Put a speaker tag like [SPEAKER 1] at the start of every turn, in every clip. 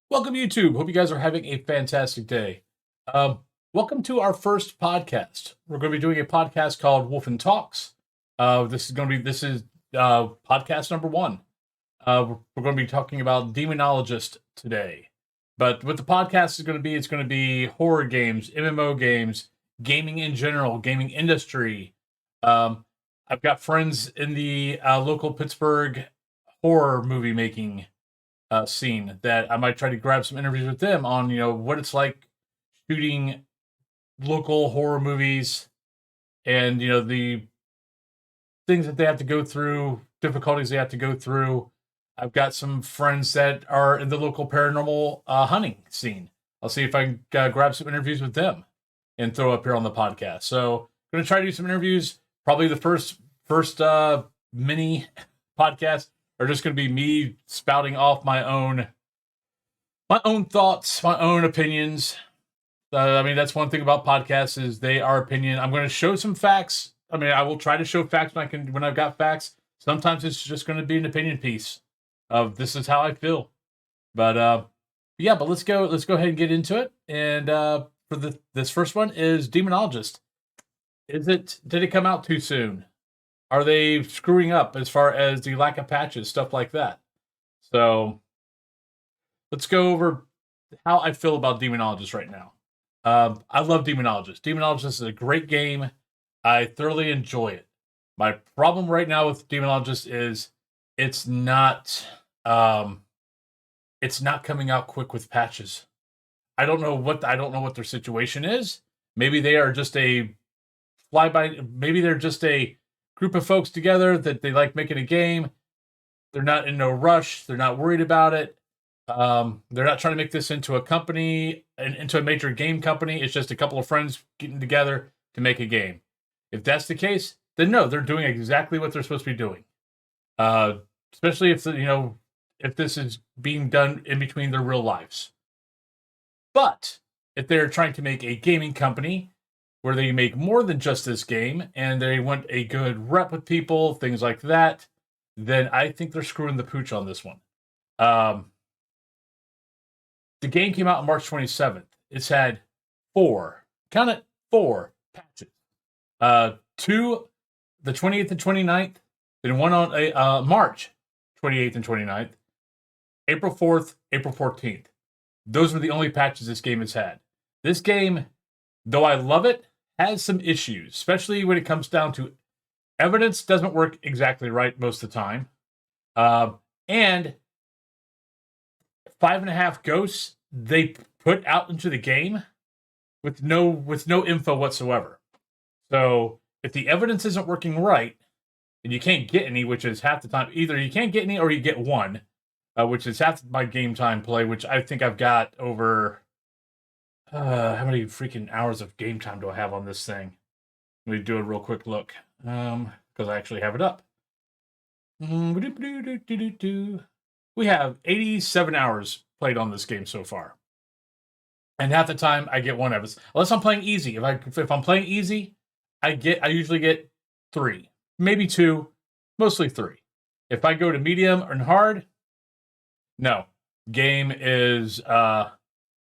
[SPEAKER 1] Welcome, YouTube. Hope you guys are having a fantastic day. Welcome to our first podcast. We're going to be doing a podcast called W0lfinn Talks. This is podcast number one. We're going to be talking about Demonologist today. But what the podcast is going to be, it's going to be horror games, MMO games, gaming in general, gaming industry. I've got friends in the local Pittsburgh horror movie making scene that I might try to grab some interviews with them on, what it's like shooting local horror movies and, the things that they have to go through, difficulties they have to go through. I've got some friends that are in the local paranormal hunting scene. I'll see if I can grab some interviews with them and throw up here on the podcast. So I'm going to try to do some interviews. Probably the first mini podcast are just going to be me spouting off my own thoughts, my own opinions. That's one thing about podcasts is they are opinion. I'm going to show some facts. I will try to show facts when I've got facts. Sometimes it's just going to be an opinion piece of this is how I feel. But let's go ahead and get into it. And this first one is Demonologist. Did it come out too soon? Are they screwing up as far as the lack of patches, stuff like that? So let's go over how I feel about Demonologist right now. I love Demonologist. Demonologist is a great game. I thoroughly enjoy it. My problem right now with Demonologist is it's not coming out quick with patches. I don't know what their situation is. Maybe they are just a maybe they're just a group of folks together that they like making a game. They're not in no rush. They're not worried about it. They're not trying to make this into a company, into a major game company. It's just a couple of friends getting together to make a game. If that's the case, then no, they're doing exactly what they're supposed to be doing. Especially if this is being done in between their real lives. But if they're trying to make a gaming company where they make more than just this game, and they want a good rep with people, things like that, then I think they're screwing the pooch on this one. The game came out on March 27th. It's had four patches. Two, the 28th and 29th, then one on March 28th and 29th, April 4th, April 14th. Those were the only patches this game has had. This game, though I love it, has some issues, especially when it comes down to evidence doesn't work exactly right most of the time. And 5.5 ghosts they put out into the game with no info whatsoever. So if the evidence isn't working right, and you can't get any, which is half the time, either you can't get any or you get one, which is half my game time play, which I think I've got over how many freaking hours of game time do I have on this thing? Let me do a real quick look, because I actually have it up. We have 87 hours played on this game so far, and half the time I get one of it. Unless I'm playing easy. If I'm playing easy, I usually get 3, maybe 2, mostly 3. If I go to medium and hard, no. Game is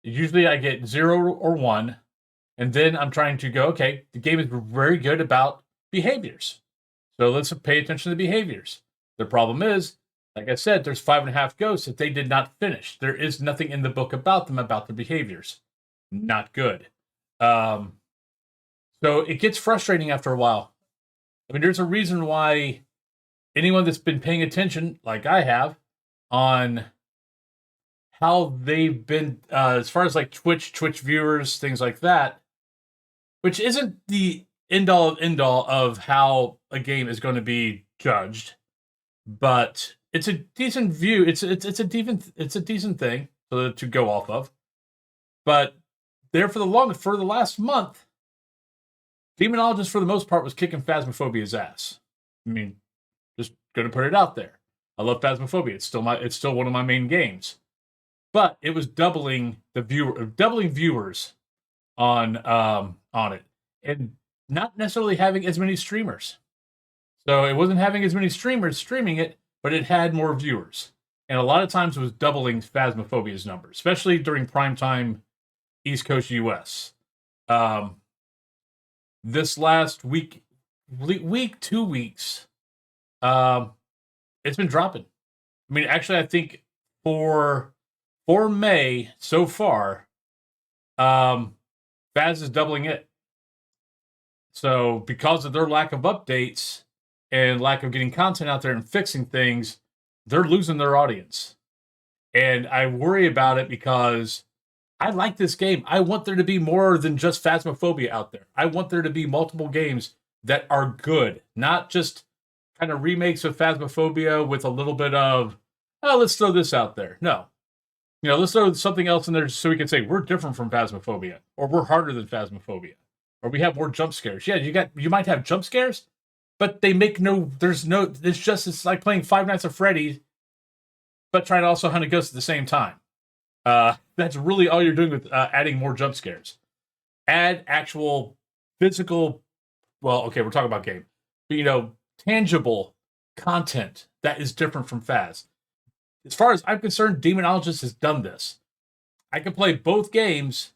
[SPEAKER 1] usually I get 0 or 1, and then I'm trying to go, okay, the game is very good about behaviors. So let's pay attention to the behaviors. The problem is, like I said, there's 5.5 ghosts that they did not finish. There is nothing in the book about them, about their behaviors. Not good. So it gets frustrating after a while. There's a reason why anyone that's been paying attention, like I have, on how they've been, as far as like Twitch viewers, things like that, which isn't the end-all of how a game is going to be judged, but it's a decent view. It's a decent thing to go off of. But there for the last month, Demonologist for the most part was kicking Phasmophobia's ass. Just gonna put it out there. I love Phasmophobia. It's still one of my main games. But it was doubling viewers on it, and not necessarily having as many streamers. So it wasn't having as many streamers streaming it, but it had more viewers. and a lot of times it was doubling Phasmophobia's number, especially during primetime East Coast US. This last week, 2 weeks, it's been dropping. I mean, actually, I think for May so far, Phas is doubling it. So because of their lack of updates and lack of getting content out there and fixing things, they're losing their audience. And I worry about it because I like this game. I want there to be more than just Phasmophobia out there. I want there to be multiple games that are good, not just kind of remakes of Phasmophobia with a little bit of, oh, let's throw this out there. No. Let's throw something else in there so we can say we're different from Phasmophobia, or we're harder than Phasmophobia, or we have more jump scares. Yeah, you might have jump scares, but they make it's like playing Five Nights at Freddy's, but trying to also hunt a ghost at the same time. That's really all you're doing with adding more jump scares. Add actual physical, well, okay, we're talking about game, but, tangible content that is different from Phas. As far as I'm concerned, Demonologist has done this. I can play both games,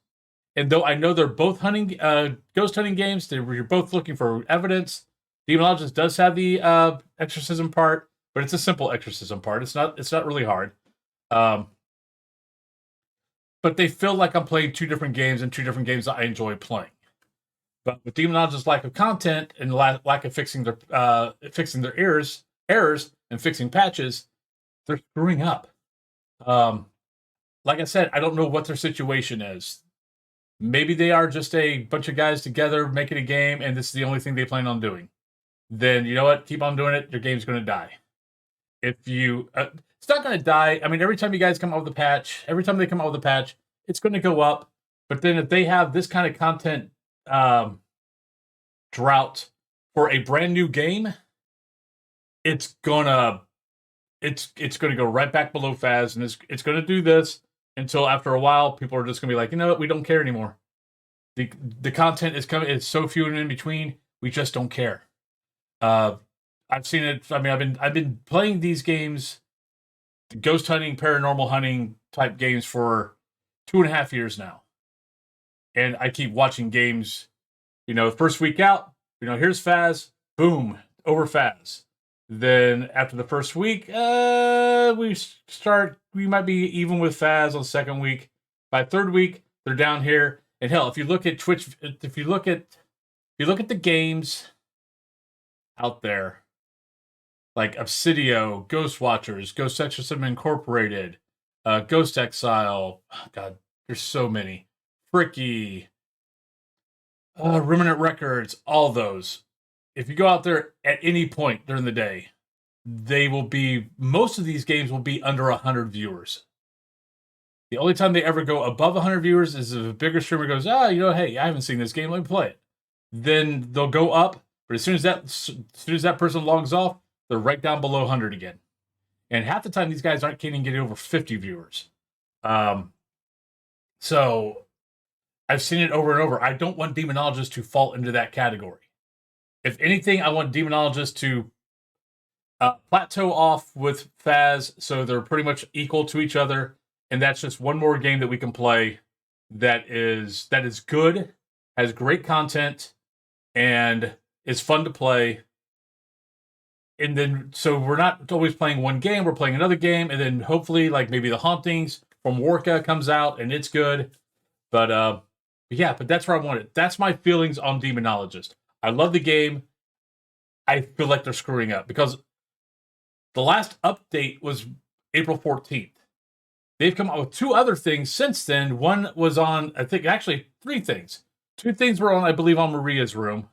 [SPEAKER 1] and though I know they're both ghost hunting games, you're both looking for evidence. Demonologist does have the exorcism part, but it's a simple exorcism part. It's not really hard. But they feel like I'm playing two different games and two different games that I enjoy playing. But with Demonologist's lack of content and lack of fixing their errors and fixing patches, they're screwing up. Like I said, I don't know what their situation is. Maybe they are just a bunch of guys together making a game, and this is the only thing they plan on doing. Then you know what? Keep on doing it. Your game's going to die. If you, it's not going to die. I mean, every time you guys come out with a patch, it's going to go up. But then if they have this kind of content drought for a brand new game, it's gonna go right back below Phas, and it's gonna do this until after a while people are just gonna be like, you know what, we don't care anymore. The content is coming. It's so few and in between. We just don't care. I've seen it. I mean, I've been playing these games, ghost hunting, paranormal hunting type games for 2.5 years now, and I keep watching games. First week out, here's Phas, boom, over Phas. Then after the first week, we might be even with Phas on the second week. By third week, they're down here. And hell, if you look at Twitch, if you look at the games out there, like Obsidio, Ghost Watchers, Ghost Exorcism Incorporated, Ghost Exile, oh God, there's so many. Fricky, Remnant Records, all those. If you go out there at any point during the day, most of these games will be under 100 viewers. The only time they ever go above 100 viewers is if a bigger streamer goes, hey, I haven't seen this game, let me play it. Then they'll go up, but as soon as that person logs off, they're right down below 100 again. And half the time, these guys can't even get over 50 viewers. So I've seen it over and over. I don't want Demonologist to fall into that category. If anything, I want Demonologist to plateau off with Phas, so they're pretty much equal to each other, and that's just one more game that we can play that is good, has great content, and is fun to play. And then, so we're not always playing one game, we're playing another game, and then hopefully, like maybe The Hauntings from Warka comes out, and it's good. But that's where I want it. That's my feelings on Demonologist. I love the game. I feel like they're screwing up because the last update was April 14th. They've come out with 2 other things since then. One was on, I think, actually 3 things. 2 things were on, I believe, on Maria's room.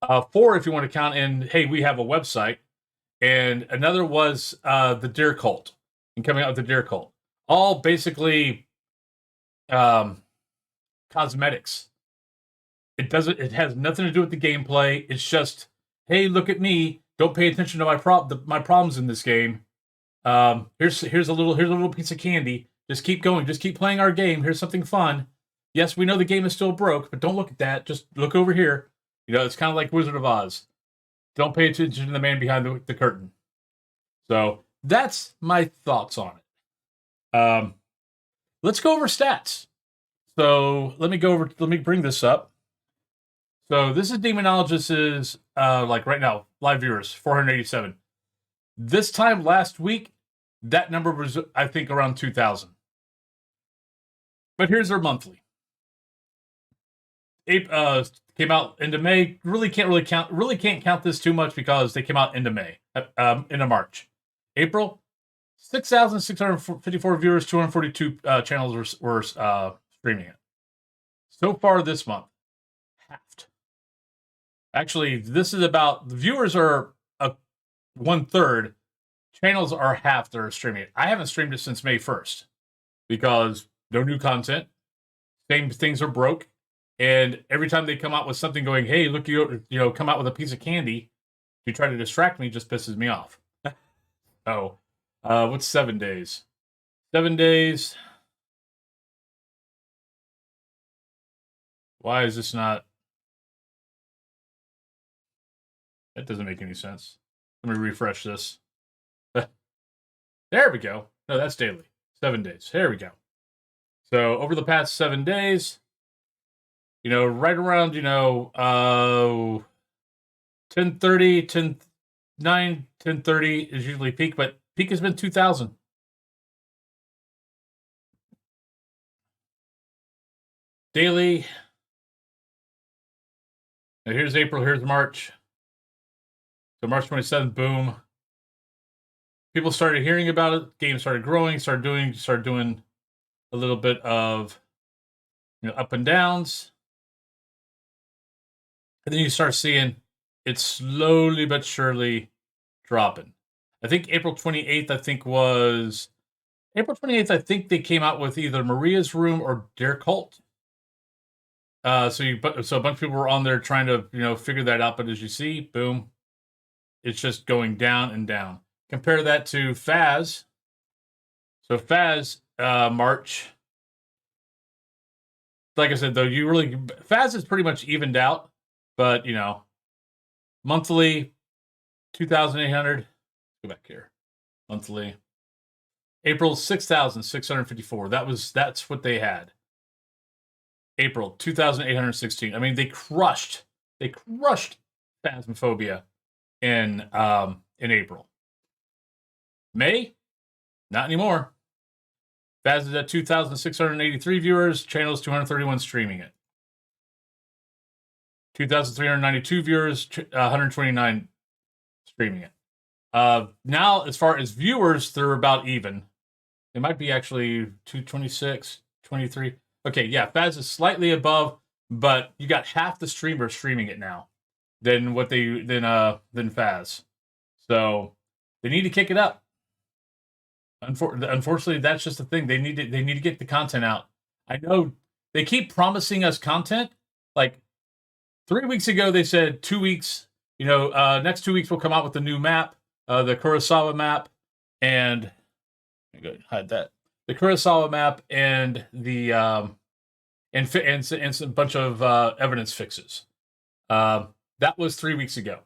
[SPEAKER 1] 4 if you want to count in, hey, we have a website. And another was the Deer Cult. And coming out with the Deer Cult. All basically cosmetics. It has nothing to do with the gameplay. It's just, hey, look at me. Don't pay attention to my problems in this game. Here's a little piece of candy. Just keep going. Just keep playing our game. Here's something fun. Yes, we know the game is still broke, but don't look at that. Just look over here. It's kind of like Wizard of Oz. Don't pay attention to the man behind the curtain. So that's my thoughts on it. Let's go over stats. So let me bring this up. So this is Demonologist's, like right now, live viewers, 487. This time last week, that number was, I think, around 2,000. But here's their monthly. Came out into May. Really can't count this too much because they came out into May, into March. April, 6,654 viewers, 242 channels were streaming it. So far this month, halved. Actually, this is about, the viewers are 1/3, channels are half that are streaming it. I haven't streamed it since May 1st because no new content. Same things are broke. And every time they come out with something going, hey, look, come out with a piece of candy to try to distract me, just pisses me off. Oh, what's 7 days? 7 days. Why is this not? That doesn't make any sense. Let me refresh this. There we go. No, that's daily. 7 days. There we go. So over the past 7 days, right around, 10:30, 10:30 is usually peak, but peak has been 2,000. Daily. Now here's April, here's March. So March 27th, boom. People started hearing about it. Games started growing, started doing a little bit of, up and downs. And then you start seeing it slowly but surely dropping. I think April 28th, I think they came out with either Maria's Room or Dare Cult. So a bunch of people were on there trying to, figure that out. But as you see, boom, it's just going down and down. Compare that to Faz. So Faz, March. Like I said, though, Faz is pretty much evened out. But, monthly, 2,800. Go back here. Monthly. April, 6,654. That's what they had. April, 2,816. I mean, they crushed Phasmophobia in April. May, not anymore. Phas is at 2,683 viewers. Channels 231 streaming it. 2,392 viewers. 129 streaming it. Now, as far as viewers, they're about even. It might be actually 226, 23. Okay, yeah, Phas is slightly above, but you got half the streamers streaming it now than Phas. So they need to kick it up. Unfortunately, that's just the thing. They need to get the content out. I know they keep promising us content. Like 3 weeks ago, they said 2 weeks. Next 2 weeks we'll come out with the new map, the Kurosawa map, and go hide that. The Kurosawa map and the and some bunch of evidence fixes. That was 3 weeks ago.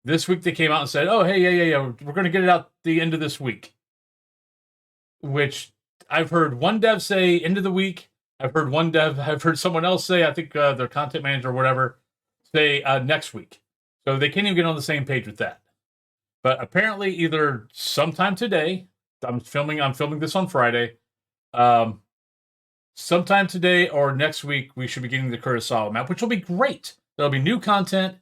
[SPEAKER 1] This week they came out and said, "Oh, hey, yeah, we're going to get it out the end of this week." Which I've heard one dev say end of the week. I've heard someone else say, I think their content manager or whatever, say next week. So they can't even get on the same page with that. But apparently, either sometime today, I'm filming this on Friday. Sometime today or next week, we should be getting the Kurosawa map, which will be great. There'll be new content.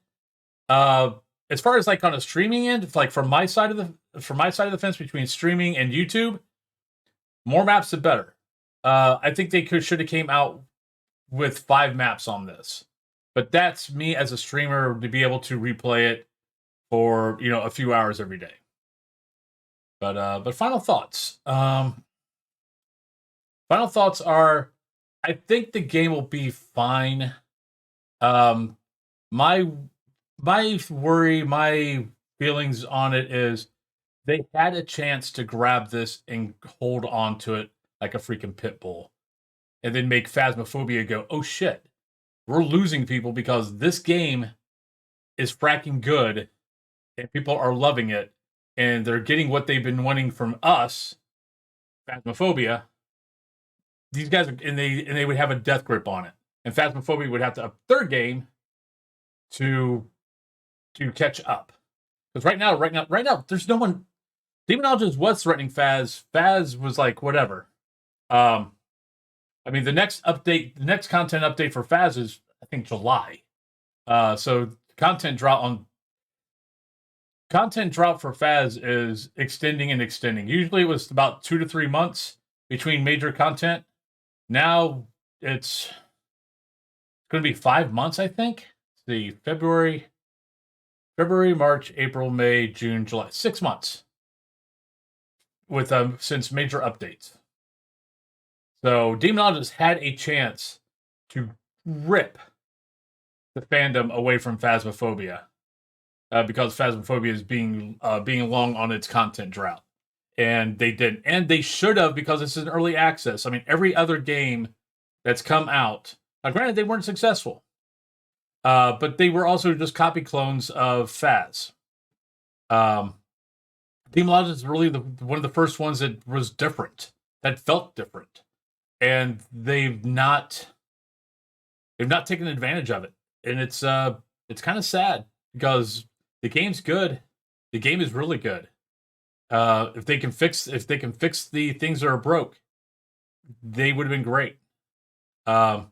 [SPEAKER 1] As far as like on a streaming end, like from my side of the fence between streaming and YouTube, more maps the better. I think they should have came out with 5 maps on this, but that's me as a streamer to be able to replay it for a few hours every day. But final thoughts. Final thoughts are, I think the game will be fine. My worry, my feelings on it is they had a chance to grab this and hold on to it like a freaking pit bull, and then make Phasmophobia go, oh shit, we're losing people because this game is fracking good and people are loving it and they're getting what they've been wanting from us. Phasmophobia, these guys and they would have a death grip on it, and Phasmophobia would have to up their game to catch up. Because right now, there's no one. Demonologist was threatening Phaz. Phaz was like, whatever. I mean, the next content update for Phaz is, I think, July. So content drop for Phaz is extending and extending. Usually it was about 2 to 3 months between major content. Now it's going to be 5 months, I think. Let's see, February, March, April, May, June, July. 6 months with since major updates. So Demonologist had a chance to rip the fandom away from Phasmophobia because Phasmophobia is being long on its content drought, and they didn't, and they should have, because this is an early access. I mean, every other game that's come out, now granted they weren't successful, but they were also just copy clones of Phaz. Demonologist is really one of the first ones that was different, that felt different, and they've not taken advantage of it, and it's kind of sad because the game's good. The game is really good. If they can fix the things that are broke, they would have been great. I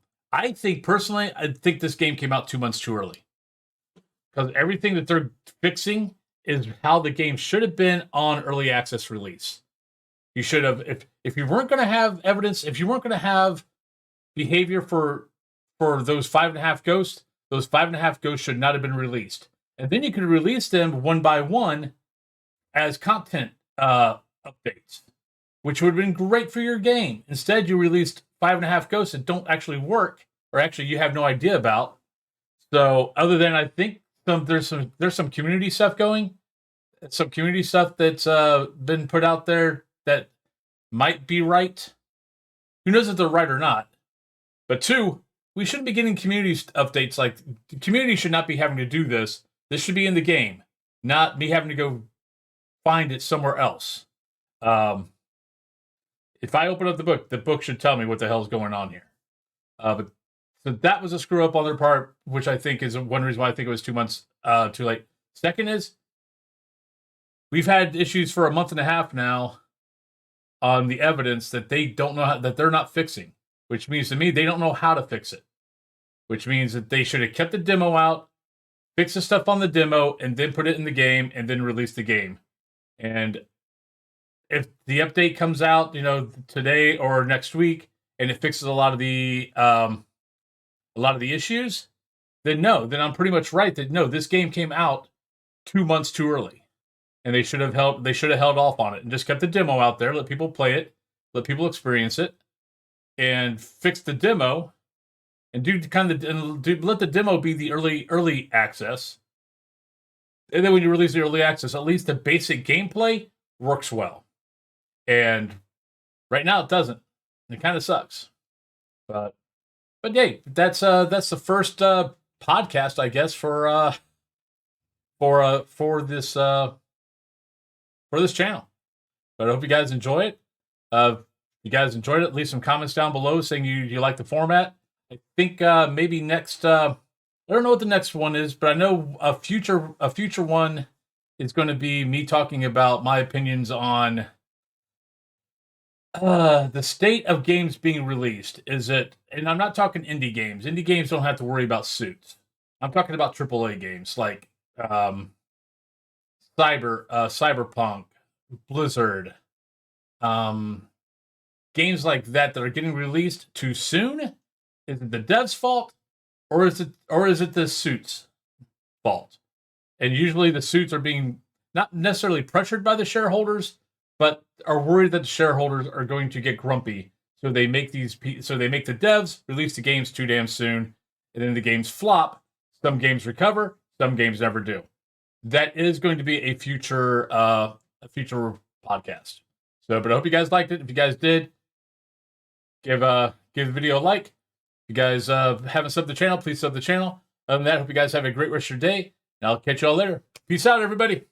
[SPEAKER 1] think personally, this game came out 2 months too early, because everything that they're fixing is how the game should have been on early access release. You should have, if you weren't going to have evidence, if you weren't going to have behavior for those 5.5 ghosts, those 5.5 ghosts should not have been released. And then you could release them one by one as content updates, which would have been great for your game. Instead, you released 5.5 ghosts that don't actually work, or actually you have no idea about. So other than, I think, there's some community stuff going, some community stuff that's been put out there that might be right. Who knows if they're right or not? But 2, we shouldn't be getting community updates. Like, the community should not be having to do this. This should be in the game, not me having to go find it somewhere else. If I open up the book should tell me what the hell's going on here. But so that was a screw up on their part, which I think is one reason why I think it was 2 months too late. Second is, we've had issues for a month and a half now on the evidence that they don't know that they're not fixing, which means to me they don't know how to fix it, which means that they should have kept the demo out, fix the stuff on the demo, and then put it in the game, and then release the game. And if the update comes out, today or next week, and it fixes a lot of the issues, then I'm pretty much right that no, this game came out 2 months too early, and they should have held off on it and just kept the demo out there, let people play it, let people experience it, and fix the demo, and let the demo be the early access. And then when you release the early access, at least the basic gameplay works well. And right now it doesn't. It kind of sucks. But hey, that's the first podcast, I guess, for this channel. But I hope you guys enjoy it. If you guys enjoyed it, leave some comments down below saying you like the format. I think maybe next, I don't know what the next one is, but I know a future one is going to be me talking about my opinions on the state of games being released. And I'm not talking indie games. Indie games don't have to worry about suits. I'm talking about AAA games like Cyberpunk, Blizzard, games like that are getting released too soon. Is it the dev's fault, or is it the suits' fault? And usually the suits are being not necessarily pressured by the shareholders, but are worried that the shareholders are going to get grumpy. So they make the devs release the games too damn soon, and then the games flop. Some games recover, some games never do. That is going to be a future podcast. So, but I hope you guys liked it. If you guys did, give the video a like. If you guys haven't subbed the channel, please sub the channel. Other than that, I hope you guys have a great rest of your day, and I'll catch you all later. Peace out, everybody.